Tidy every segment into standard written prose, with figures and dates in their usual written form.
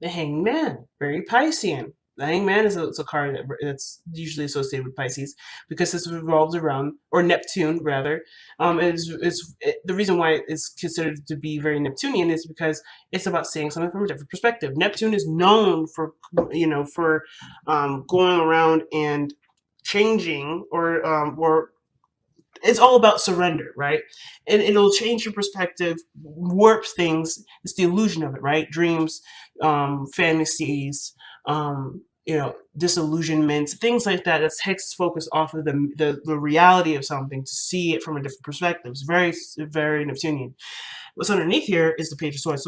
The Hangman, very Piscean. The Hangman is it's a card that's usually associated with Pisces because this revolves around, or Neptune rather. The reason why it's considered to be very Neptunian is because it's about seeing something from a different perspective. Neptune is known for, for going around and changing, or it's all about surrender, right? And it'll change your perspective, warps things. It's the illusion of it, right? Dreams, fantasies, disillusionment, things like that. That takes focus off of the reality of something to see it from a different perspective. It's very, very Neptunian. What's underneath here is the Page of Swords.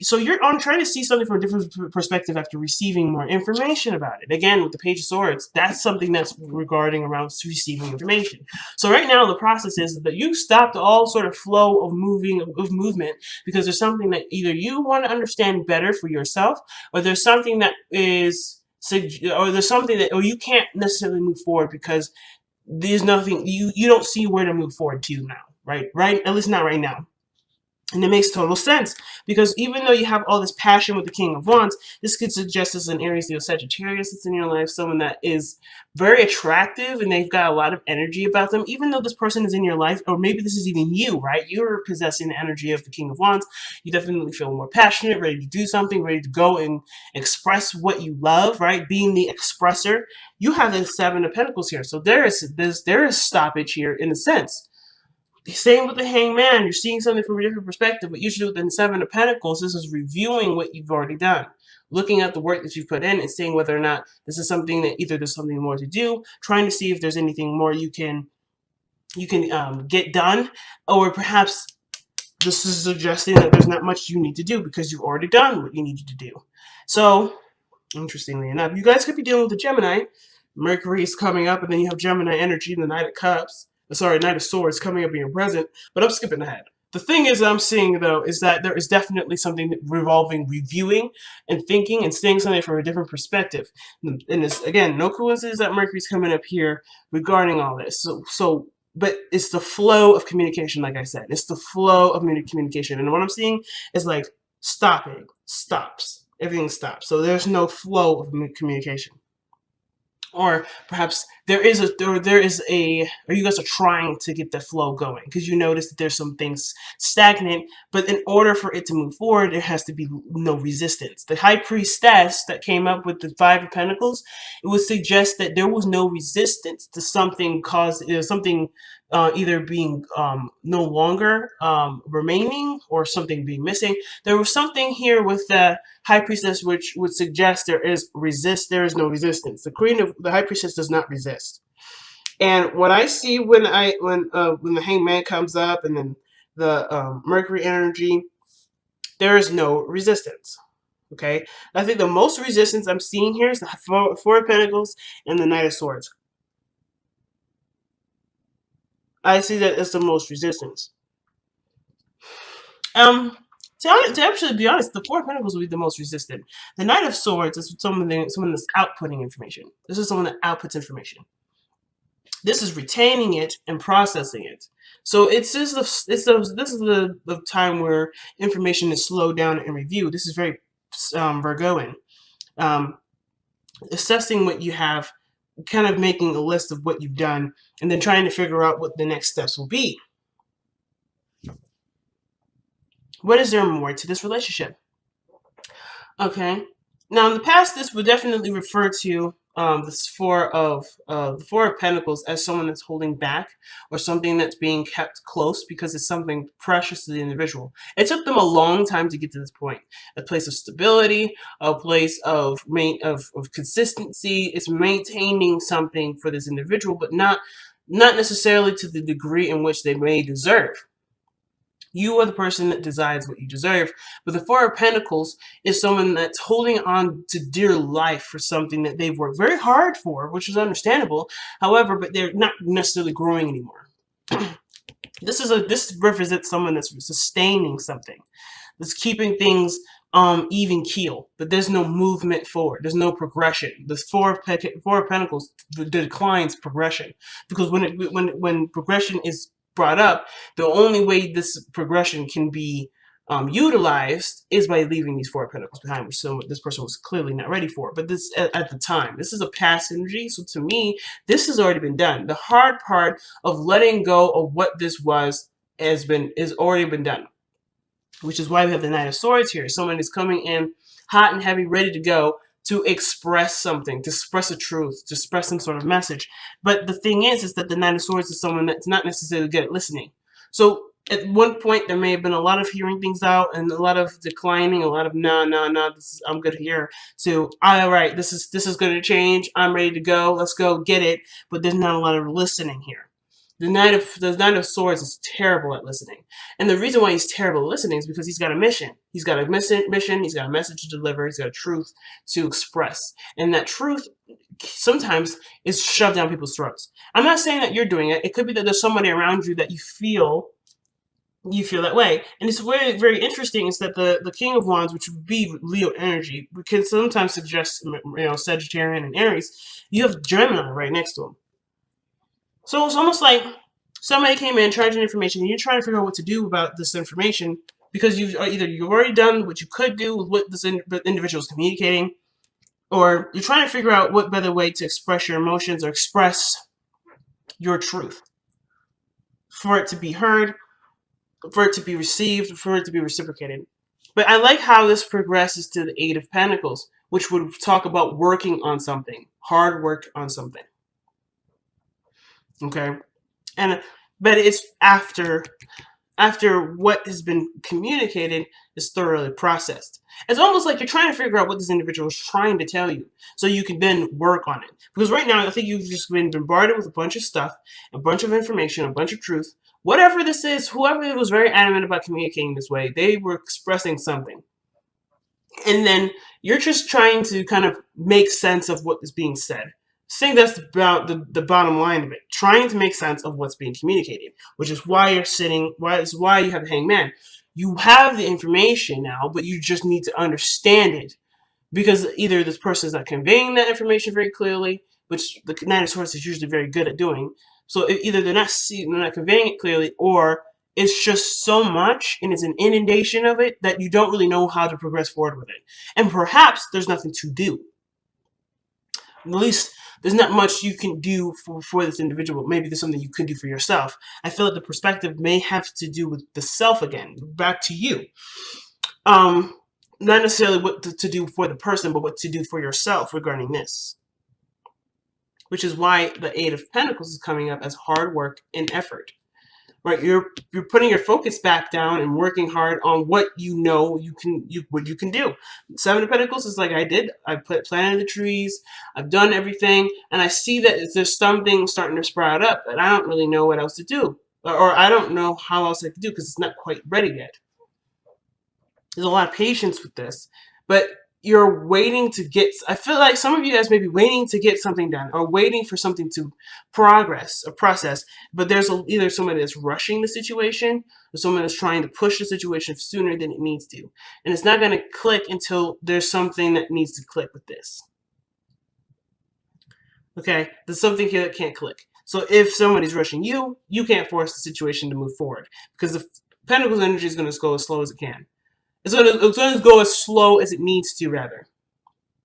So you're on trying to see something from a different perspective after receiving more information about it. Again, with the Page of Swords, that's something that's regarding around receiving information. So right now, the process is that you stopped all sort of flow of movement because there's something that either you want to understand better for yourself, or there's something that is, or there's something that, or you can't necessarily move forward because there's nothing you don't see where to move forward to now, right, at least not right now. And it makes total sense because even though you have all this passion with the King of Wands, this could suggest as an Aries, Leo, Sagittarius that's in your life, someone that is very attractive and they've got a lot of energy about them. Even though this person is in your life, or maybe this is even you, right? You're possessing the energy of the King of Wands. You definitely feel more passionate, ready to do something, ready to go and express what you love, right? Being the expressor. You have the Seven of Pentacles here, so there is stoppage here in a sense. Same with the Hangman. You're seeing something from a different perspective, but usually with the Seven of Pentacles, this is reviewing what you've already done, looking at the work that you've put in and seeing whether or not this is something that either there's something more to do, trying to see if there's anything more you can get done, or perhaps this is suggesting that there's not much you need to do because you've already done what you needed to do. So, interestingly enough, you guys could be dealing with the Gemini. Mercury is coming up, and then you have Gemini energy in the Knight of Cups. Knight of Swords coming up in your present, but I'm skipping ahead. The thing is I'm seeing, though, is that there is definitely something revolving reviewing and thinking and seeing something from a different perspective. And it's, again, no coincidence that Mercury's coming up here regarding all this. But it's the flow of communication, like I said. It's the flow of communication. And what I'm seeing is like stopping, stops. Everything stops. So there's no flow of communication. Or perhaps there is or you guys are trying to get the flow going because you notice that there's some things stagnant, but in order for it to move forward, there has to be no resistance. The High Priestess that came up with the Five of Pentacles, it would suggest that there was no resistance to something something either being no longer remaining or something being missing. There was something here with the High Priestess which would suggest there is no resistance. The High Priestess does not resist. And what I see when the Hangman comes up and then the Mercury energy, there is no resistance. Okay, I think the most resistance I'm seeing here is the Four of Pentacles and the Knight of Swords. I see that as the most resistance. To actually be honest, the Four of Pentacles will be the most resistant. The Knight of Swords is someone that's outputting information. This is someone that outputs information. This is retaining it and processing it. So this is the time where information is slowed down and reviewed. This is very Virgoan. Assessing what you have, kind of making a list of what you've done, and then trying to figure out what the next steps will be. What is there more to this relationship? Okay. Now, in the past, this would definitely refer to the Four of Pentacles as someone that's holding back or something that's being kept close because it's something precious to the individual. It took them a long time to get to this point. A place of stability, a place of consistency. It's maintaining something for this individual, but not necessarily to the degree in which they may deserve. You are the person that decides what you deserve. But the Four of Pentacles is someone that's holding on to dear life for something that they've worked very hard for, which is understandable. However, but they're not necessarily growing anymore. This represents someone that's sustaining something, that's keeping things even keel, but there's no movement forward. There's no progression. The Four of Pentacles declines progression because when progression is brought up, the only way this progression can be utilized is by leaving these Four of Pentacles behind, which this person was clearly not ready for. But this at the time, this is a past energy. So to me, this has already been done. The hard part of letting go of what this was is already been done, which is why we have the Knight of Swords here. Someone is coming in hot and heavy, ready to go to express something, to express a truth, to express some sort of message. But the thing is that the Knight of Swords is someone that's not necessarily good at listening. So at one point, there may have been a lot of hearing things out and a lot of declining, a lot of no, I'm good here. To all right, this is going to change. I'm ready to go. Let's go get it. But there's not a lot of listening here. The Knight of Swords is terrible at listening. And the reason why he's terrible at listening is because he's got a mission. He's got a mission, he's got a message to deliver, he's got a truth to express. And that truth sometimes is shoved down people's throats. I'm not saying that you're doing it. It could be that there's somebody around you that you feel that way. And it's very, very interesting is that the King of Wands, which would be Leo energy, can sometimes suggest, Sagittarian and Aries. You have Gemini right next to him. So it's almost like somebody came in, tried your information, and you're trying to figure out what to do about this information because you've already done what you could do with what this individual is communicating, or you're trying to figure out what better way to express your emotions or express your truth for it to be heard, for it to be received, for it to be reciprocated. But I like how this progresses to the Eight of Pentacles, which would talk about working on something, hard work on something. Okay, but it's after what has been communicated is thoroughly processed. It's almost like you're trying to figure out what this individual is trying to tell you, so you can then work on it. Because right now, I think you've just been bombarded with a bunch of stuff, a bunch of information, a bunch of truth. Whatever this is, whoever was very adamant about communicating this way, they were expressing something. And then you're just trying to kind of make sense of what is being said. I think that's about the bottom line of it. Trying to make sense of what's being communicated, which is why you're sitting, why you have the Hangman. You have the information now, but you just need to understand it. Because either this person is not conveying that information very clearly, which the Knight of Swords is usually very good at doing. So either they're not conveying it clearly, or it's just so much and it's an inundation of it that you don't really know how to progress forward with it. And perhaps there's nothing to do. At least there's not much you can do for this individual. Maybe there's something you could do for yourself. I feel like the perspective may have to do with the self again, back to you. Not necessarily what to do for the person, but what to do for yourself regarding this. Which is why the Eight of Pentacles is coming up as hard work and effort. Right, you're putting your focus back down and working hard on what you know what you can do. Seven of Pentacles is like I did. I planted the trees. I've done everything, and I see that there's something starting to sprout up, but I don't really know what else to do, or I don't know how else I can do because it's not quite ready yet. There's a lot of patience with this, but you're waiting to get, I feel like some of you guys may be waiting to get something done or waiting for something to progress or process, but there's either somebody that's rushing the situation or someone that's trying to push the situation sooner than it needs to. And it's not going to click until there's something that needs to click with this. Okay, there's something here that can't click. So if somebody's rushing you, you can't force the situation to move forward because the Pentacles energy is going to go as slow as it can. It's going to go as slow as it needs to, rather.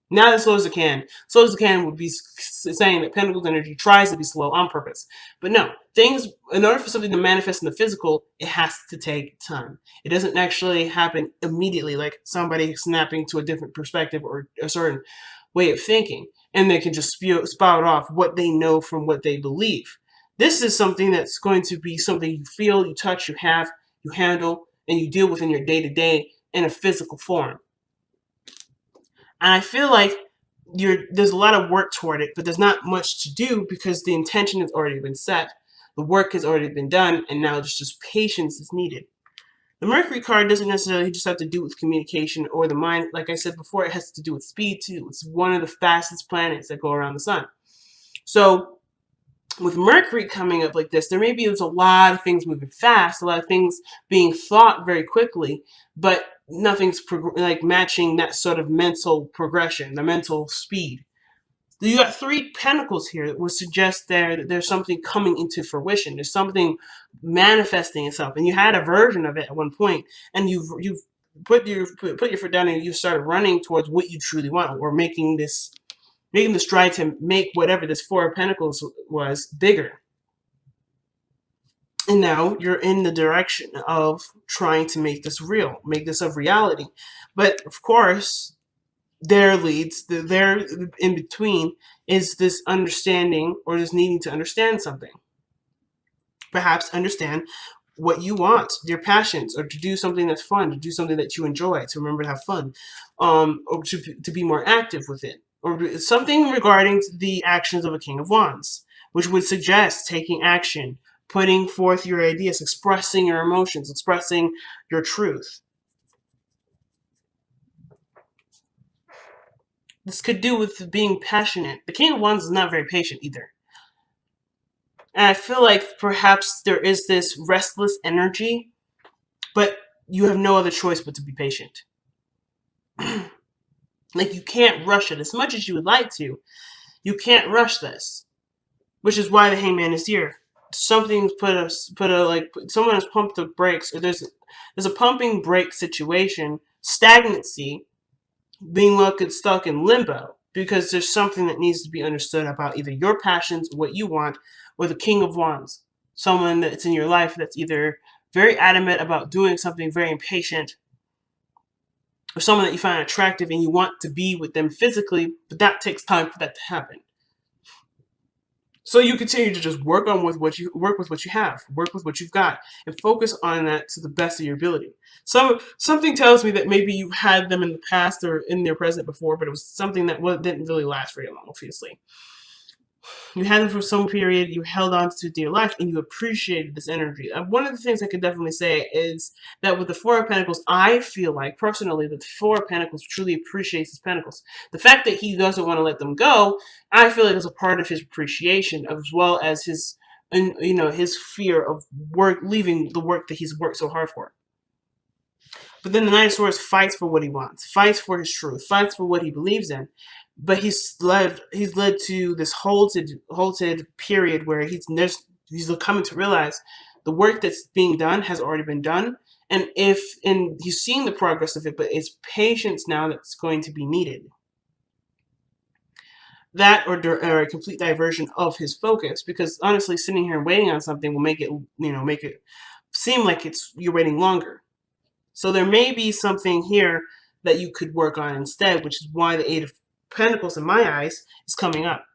Not as slow as it can. Slow as it can would be saying that Pentacles energy tries to be slow on purpose. But no, things, in order for something to manifest in the physical, it has to take time. It doesn't actually happen immediately, like somebody snapping to a different perspective or a certain way of thinking, and they can just spout off what they know from what they believe. This is something that's going to be something you feel, you touch, you have, you handle, and you deal with in your day-to-day in a physical form. And I feel like there's a lot of work toward it, but there's not much to do because the intention has already been set, the work has already been done, and now just patience is needed. The Mercury card doesn't necessarily just have to do with communication or the mind. Like I said before, it has to do with speed too. It's one of the fastest planets that go around the sun. So with Mercury coming up like this, there's a lot of things moving fast, a lot of things being thought very quickly, but nothing's like matching that sort of mental progression, the mental speed. You got 3 pentacles here that would suggest that there's something coming into fruition. There's something manifesting itself, and you had a version of it at one point, and you've put your foot down and you started running towards what you truly want, or making the stride to make whatever this 4 of Pentacles was bigger. And now you're in the direction of trying to make this real, make this a reality. But of course, there in between is this understanding, or this needing to understand something. Perhaps understand what you want, your passions, or to do something that's fun, to do something that you enjoy, to remember to have fun, or to be more active with it, or something regarding the actions of a King of Wands, which would suggest taking action, putting forth your ideas, expressing your emotions, expressing your truth. This could do with being passionate. The King of Wands is not very patient either. And I feel like perhaps there is this restless energy, but you have no other choice but to be patient. Like, you can't rush it as much as you would like to. You can't rush this, which is why the Hangman is here. Something's someone has pumped the brakes, or there's a pumping brake situation, stagnancy, being stuck in limbo, because there's something that needs to be understood about either your passions, what you want, or the King of Wands, someone that's in your life that's either very adamant about doing something, very impatient, or someone that you find attractive and you want to be with them physically, but that takes time for that to happen. So you continue to just work with what you have, work with what you've got, and focus on that to the best of your ability. So something tells me that maybe you had them in the past or in their present before, but it was something that didn't really last very long, obviously. You had them for some period, you held on to dear life, and you appreciated this energy. One of the things I could definitely say is that with the Four of Pentacles, I feel like, personally, that the Four of Pentacles truly appreciates his Pentacles. The fact that he doesn't want to let them go, I feel like is a part of his appreciation, as well as his fear of leaving the work that he's worked so hard for. But then the Knight of Swords fights for what he wants, fights for his truth, fights for what he believes in. But he's led to this halted period where he's coming to realize the work that's being done has already been done, and he's seeing the progress of it, but it's patience now that's going to be needed. That or a complete diversion of his focus, because honestly, sitting here and waiting on something will make it seem like you're waiting longer. So there may be something here that you could work on instead, which is why the Eight of Pentacles, in my eyes, is coming up.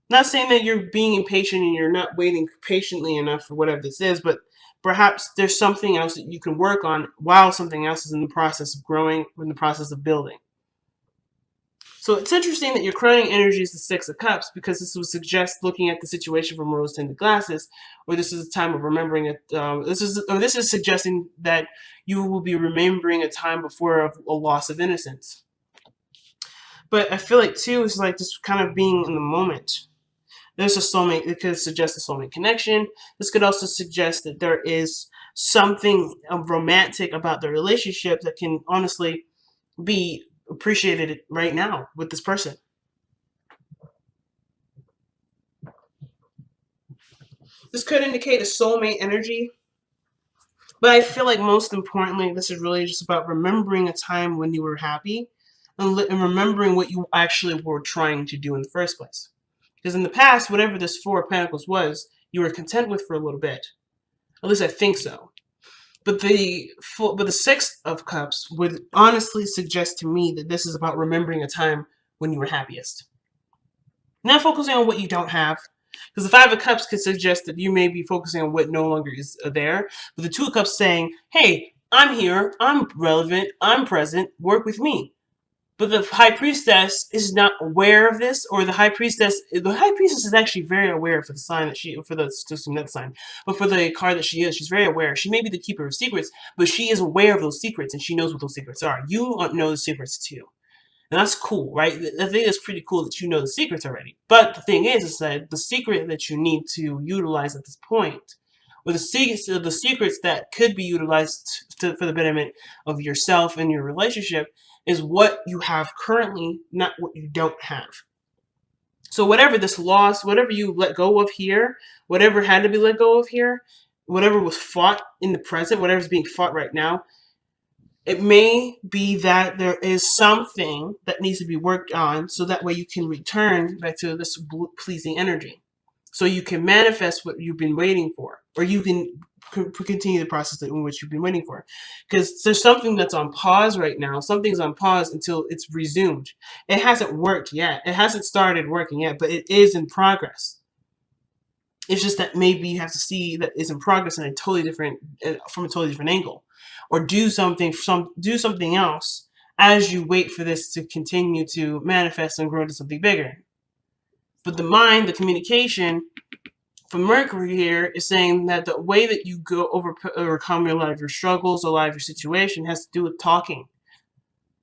Not saying that you're being impatient and you're not waiting patiently enough for whatever this is, but perhaps there's something else that you can work on while something else is in the process of growing, or in the process of building. So it's interesting that your crowning energy is the Six of Cups, because this would suggest looking at the situation from rose-tinted glasses, or this is a time of remembering it. This is suggesting that you will be remembering a time before of a loss of innocence. But I feel like too is like just kind of being in the moment. There's a soulmate. It could suggest a soulmate connection. This could also suggest that there is something romantic about the relationship that can honestly be appreciated right now with this person. This could indicate a soulmate energy, but I feel like most importantly, this is really just about remembering a time when you were happy, and remembering what you actually were trying to do in the first place. Because in the past, whatever this Four of Pentacles was, you were content with for a little bit. At least I think so. But the Six of Cups would honestly suggest to me that this is about remembering a time when you were happiest. Not focusing on what you don't have. Because the Five of Cups could suggest that you may be focusing on what no longer is there. But the Two of Cups saying, hey, I'm here, I'm relevant, I'm present, work with me. But the High Priestess is not aware of this, or the High Priestess is actually very aware for the sign that sign, but for the card that she is, she's very aware. She may be the keeper of secrets, but she is aware of those secrets, and she knows what those secrets are. You know the secrets too. And that's cool, right? I think it's pretty cool that you know the secrets already. But the thing is that the secret that you need to utilize at this point, or the secrets that could be utilized for the betterment of yourself and your relationship, is what you have currently, not what you don't have. So whatever this loss, whatever you let go of here, whatever had to be let go of here, whatever was fought in the present, whatever's being fought right now, it may be that there is something that needs to be worked on so that way you can return back to this pleasing energy. So you can manifest what you've been waiting for, or you can continue the process in which you've been waiting for. Because there's something that's on pause right now. Something's on pause until it's resumed. It hasn't worked yet. It hasn't started working yet, but it is in progress. It's just that maybe you have to see that it's in progress in a totally different, from a totally different angle, or do something else as you wait for this to continue to manifest and grow to something bigger. But the mind, the communication from Mercury here is saying that the way that you overcome a lot of your struggles, a lot of your situation has to do with talking,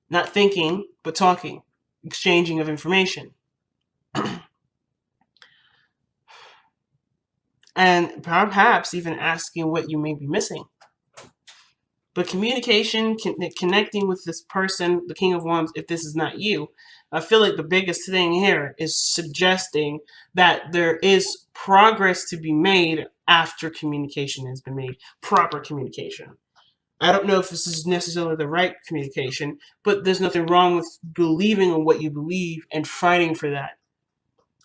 not thinking, but talking, exchanging of information. And perhaps even asking what you may be missing. But communication, connecting with this person, the King of Wands, if this is not you, I feel like the biggest thing here is suggesting that there is progress to be made after communication has been made, proper communication. I don't know if this is necessarily the right communication, but there's nothing wrong with believing in what you believe and fighting for that.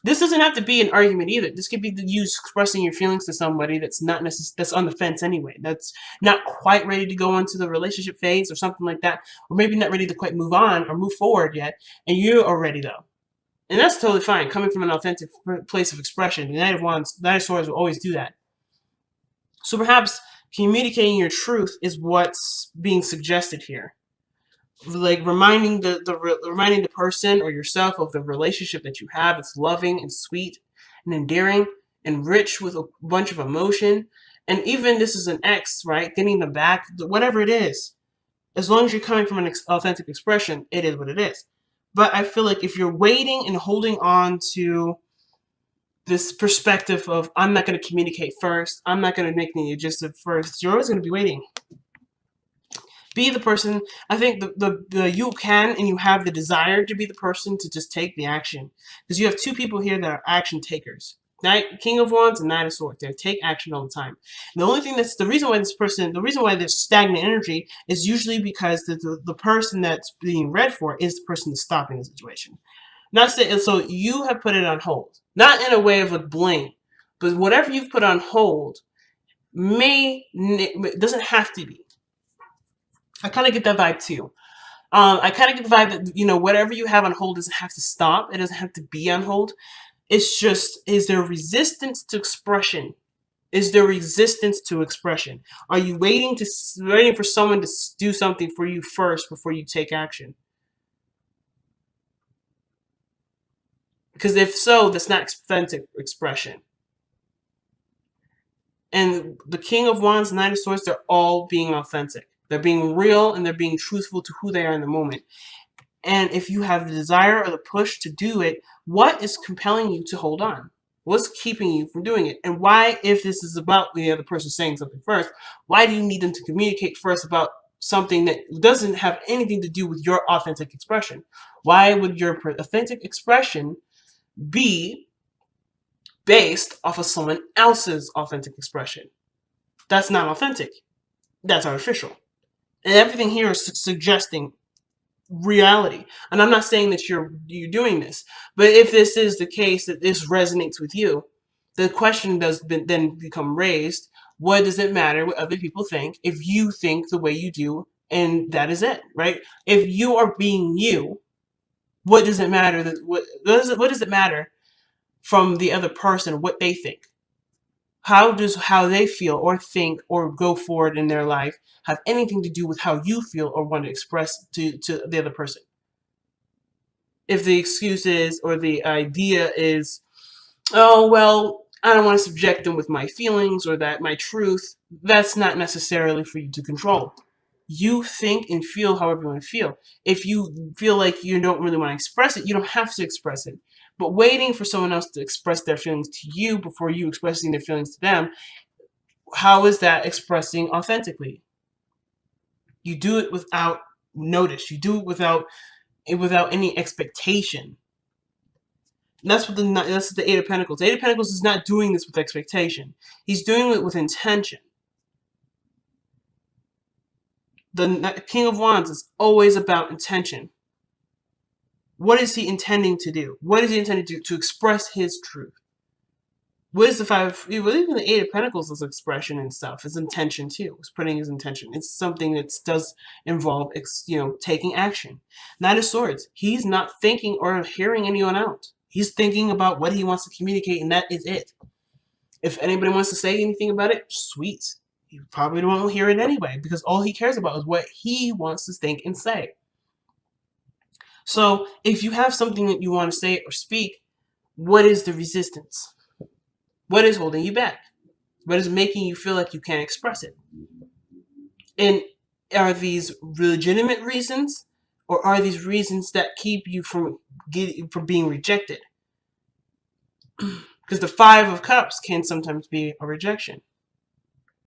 This doesn't have to be an argument either. This could be you expressing your feelings to somebody that's not that's on the fence anyway. That's not quite ready to go into the relationship phase or something like that, or maybe not ready to quite move on or move forward yet, and you are ready though. And that's totally fine, coming from an authentic place of expression. The Knight of Swords will always do that. So perhaps communicating your truth is what's being suggested here. Like reminding the person or yourself of the relationship that you have. It's loving and sweet and endearing and rich with a bunch of emotion. And even this is an ex, right? Getting them back, whatever it is. As long as you're coming from an authentic expression, it is what it is. But I feel like if you're waiting and holding on to this perspective of I'm not going to communicate first, I'm not going to make any adjustment first, you're always going to be waiting. Be the person. I think the you can and you have the desire to be the person to just take the action, because you have two people here that are action takers. King of Wands and Knight of Swords. They take action all the time. And the only thing the reason why there's stagnant energy is usually because the person that's being read for is the person that's stopping the situation. Not saying so you have put it on hold, not in a way of a blame, but whatever you've put on hold doesn't have to be. I kind of get that vibe too. I kind of get the vibe that, whatever you have on hold doesn't have to stop. It doesn't have to be on hold. It's just, is there resistance to expression? Is there resistance to expression? Are you waiting for someone to do something for you first before you take action? Because if so, that's not authentic expression. And the King of Wands and Knight of Swords, they're all being authentic. They're being real and they're being truthful to who they are in the moment. And if you have the desire or the push to do it, what is compelling you to hold on? What's keeping you from doing it? And why, if this is about the other person saying something first, why do you need them to communicate first about something that doesn't have anything to do with your authentic expression? Why would your authentic expression be based off of someone else's authentic expression? That's not authentic. That's artificial. And everything here is suggesting reality. And I'm not saying that you're doing this, but if this is the case, that this resonates with you, the question does then become raised: what does it matter what other people think if you think the way you do? And that is it, right? If you are being you, what does it matter what does it matter from the other person what they think? How does how they feel or think or go forward in their life have anything to do with how you feel or want to express to the other person? If the excuse is, or the idea is, oh, well, I don't want to subject them with my feelings or that my truth, that's not necessarily for you to control. You think and feel however you want to feel. If you feel like you don't really want to express it, you don't have to express it. But waiting for someone else to express their feelings to you before you expressing their feelings to them, how is that expressing authentically? You do it without notice. You do it without any expectation. That's the Eight of Pentacles. The Eight of Pentacles is not doing this with expectation. He's doing it with intention. The King of Wands is always about intention. What is he intending to do? What is he intending to do? To express his truth. What is the Five? Even the Eight of Pentacles is expression and stuff. It's intention too. It's putting his intention. It's something that does involve, taking action. Knight of Swords. He's not thinking or hearing anyone out. He's thinking about what he wants to communicate, and that is it. If anybody wants to say anything about it, sweet. He probably won't hear it anyway, because all he cares about is what he wants to think and say. So if you have something that you want to say or speak, what is the resistance? What is holding you back? What is making you feel like you can't express it? And are these legitimate reasons, or are these reasons that keep you from being rejected? Because the Five of Cups can sometimes be a rejection.